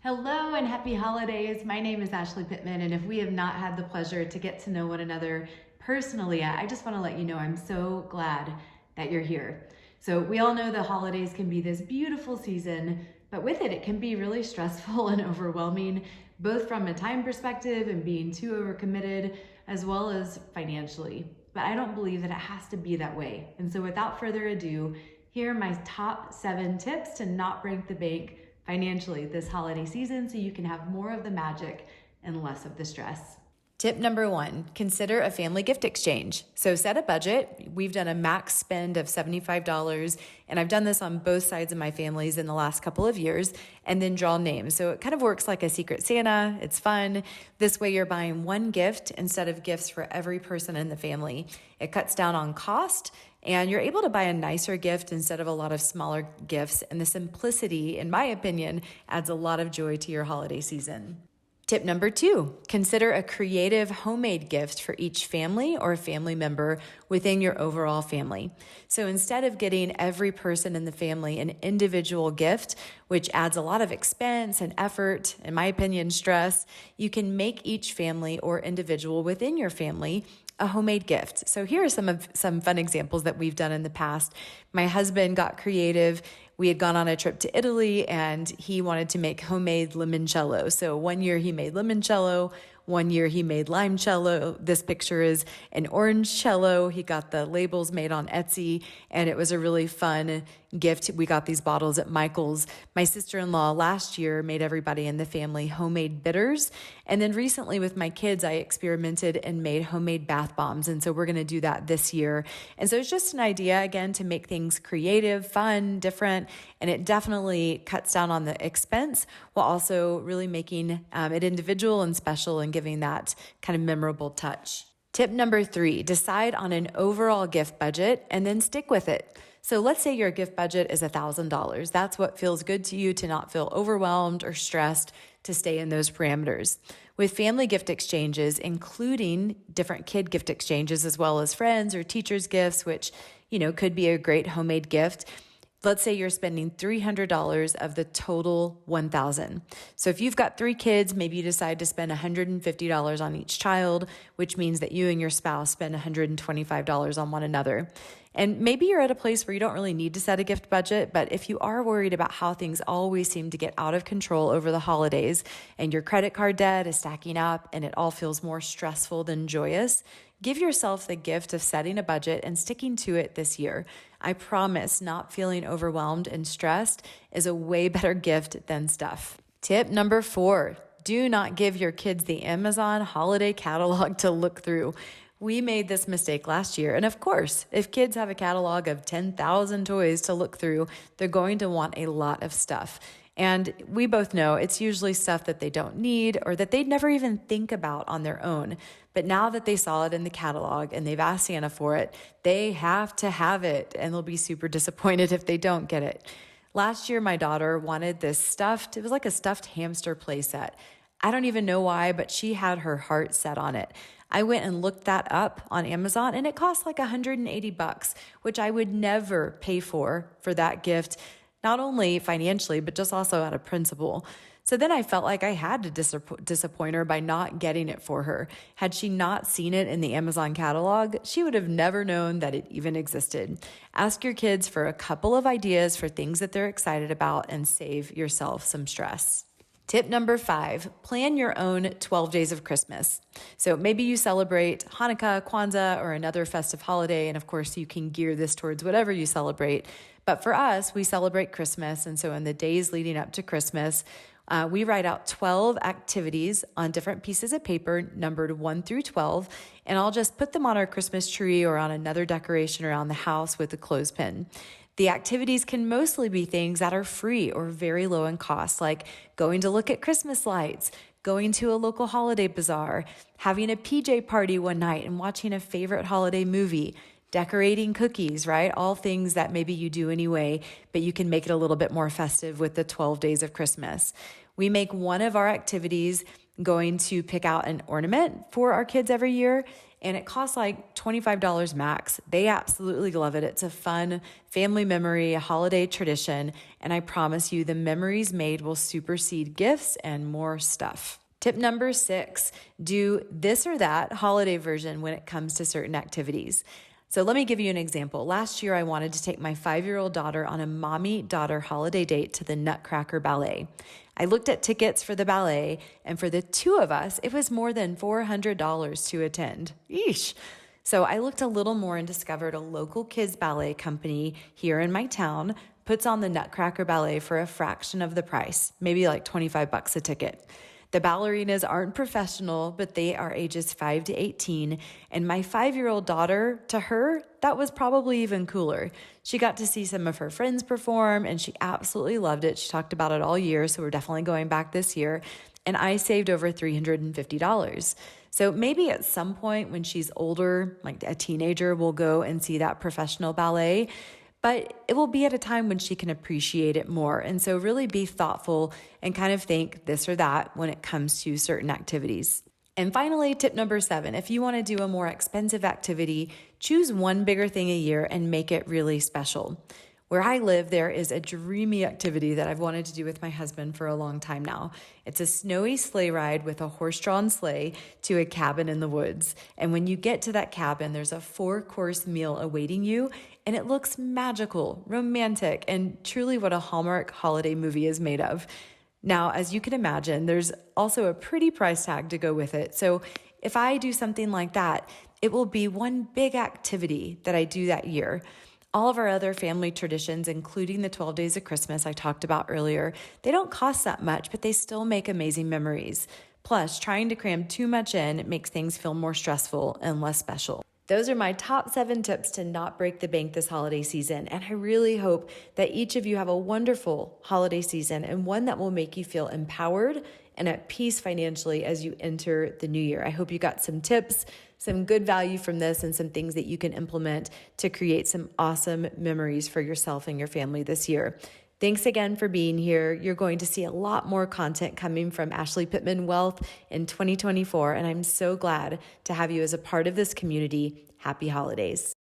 Hello and happy holidays. My name is Ashley Pittman, and if we have not had the pleasure to get to know one another personally yet, I just want to let you know I'm so glad that you're here. So, we all know the holidays can be this beautiful season, but with it, it can be really stressful and overwhelming, both from a time perspective and being too overcommitted, as well as financially. But I don't believe that it has to be that way. And so, without further ado, here are my top 7 tips to not break the bank financially this holiday season so you can have more of the magic and less of the stress. Tip number 1, consider a family gift exchange. So set a budget. We've done a max spend of $75, and I've done this on both sides of my families in the last couple of years, and then draw names. So it kind of works like a Secret Santa. It's fun. This way you're buying one gift instead of gifts for every person in the family. It cuts down on cost, and you're able to buy a nicer gift instead of a lot of smaller gifts. And the simplicity, in my opinion, adds a lot of joy to your holiday season. Tip number 2, consider a creative homemade gift for each family or family member within your overall family. So instead of getting every person in the family an individual gift, which adds a lot of expense and effort, in my opinion, stress, you can make each family or individual within your family a homemade gift. So here are some fun examples that we've done in the past. My husband got creative. We had gone on a trip to Italy and he wanted to make homemade limoncello. So one year he made limoncello, one year he made limecello. This picture is an orange cello. He got the labels made on Etsy, and it was a really fun gift. We got these bottles at Michael's. My sister-in-law last year made everybody in the family homemade bitters. And then recently with my kids, I experimented and made homemade bath bombs. And so we're going to do that this year. And so it's just an idea, again, to make things creative, fun, different, and it definitely cuts down on the expense while also really making it individual and special and giving that kind of memorable touch. Tip number 3, decide on an overall gift budget and then stick with it. So let's say your gift budget is $1,000. That's what feels good to you, to not feel overwhelmed or stressed, to stay in those parameters. With family gift exchanges, including different kid gift exchanges as well as friends or teachers' gifts, which, could be a great homemade gift. Let's say you're spending $300 of the total $1,000. So if you've got 3 kids, maybe you decide to spend $150 on each child, which means that you and your spouse spend $125 on one another. And maybe you're at a place where you don't really need to set a gift budget, but if you are worried about how things always seem to get out of control over the holidays and your credit card debt is stacking up and it all feels more stressful than joyous, give yourself the gift of setting a budget and sticking to it this year. I promise not feeling overwhelmed and stressed is a way better gift than stuff. Tip number 4, do not give your kids the Amazon holiday catalog to look through. We made this mistake last year. And of course, if kids have a catalog of 10,000 toys to look through, they're going to want a lot of stuff. And we both know it's usually stuff that they don't need or that they'd never even think about on their own. But now that they saw it in the catalog and they've asked Santa for it, they have to have it, and they'll be super disappointed if they don't get it. Last year, my daughter wanted this it was like a stuffed hamster playset. I don't even know why, but she had her heart set on it. I went and looked that up on Amazon, and it cost like $180, which I would never pay for that gift, not only financially, but just also out of principle. So then I felt like I had to disappoint her by not getting it for her. Had she not seen it in the Amazon catalog, she would have never known that it even existed. Ask your kids for a couple of ideas for things that they're excited about and save yourself some stress. Tip number 5, plan your own 12 days of Christmas. So maybe you celebrate Hanukkah, Kwanzaa, or another festive holiday, and of course you can gear this towards whatever you celebrate. But for us, we celebrate Christmas, and so in the days leading up to Christmas, we write out 12 activities on different pieces of paper numbered 1 through 12, and I'll just put them on our Christmas tree or on another decoration around the house with a clothespin. The activities can mostly be things that are free or very low in cost, like going to look at Christmas lights, going to a local holiday bazaar, having a PJ party one night and watching a favorite holiday movie, decorating cookies, right? All things that maybe you do anyway, but you can make it a little bit more festive with the 12 days of Christmas. We make one of our activities going to pick out an ornament for our kids every year. and it costs like $25 max. They absolutely love it. It's a fun family memory, a holiday tradition, and I promise you the memories made will supersede gifts and more stuff. Tip number 6, do this or that holiday version when it comes to certain activities. So let me give you an example. Last year, I wanted to take my 5-year-old daughter on a mommy-daughter holiday date to the Nutcracker Ballet. I looked at tickets for the ballet, and for the two of us, it was more than $400 to attend. Yeesh. So I looked a little more and discovered a local kids ballet company here in my town puts on the Nutcracker Ballet for a fraction of the price, maybe like $25 a ticket. The ballerinas aren't professional, but they are ages 5 to 18. And my 5-year-old daughter, to her, that was probably even cooler. She got to see some of her friends perform, and she absolutely loved it. She talked about it all year, so we're definitely going back this year. And I saved over $350. So maybe at some point when she's older, like a teenager, we'll go and see that professional ballet. But it will be at a time when she can appreciate it more. And so really be thoughtful and kind of think this or that when it comes to certain activities. And finally, tip number 7, if you want to do a more expensive activity, choose one bigger thing a year and make it really special. Where I live, there is a dreamy activity that I've wanted to do with my husband for a long time now. It's a snowy sleigh ride with a horse-drawn sleigh to a cabin in the woods. And when you get to that cabin, there's a 4-course meal awaiting you, and it looks magical, romantic, and truly what a Hallmark holiday movie is made of. Now, as you can imagine, there's also a pretty price tag to go with it. So if I do something like that, it will be one big activity that I do that year. All of our other family traditions, including the 12 days of Christmas I talked about earlier, they don't cost that much, but they still make amazing memories. Plus, trying to cram too much in makes things feel more stressful and less special. Those are my top 7 tips to not break the bank this holiday season, and I really hope that each of you have a wonderful holiday season and one that will make you feel empowered and at peace financially as you enter the new year. I hope you got some tips, some good value from this, and some things that you can implement to create some awesome memories for yourself and your family this year. Thanks again for being here. You're going to see a lot more content coming from Ashley Pittman Wealth in 2024, and I'm so glad to have you as a part of this community. Happy holidays.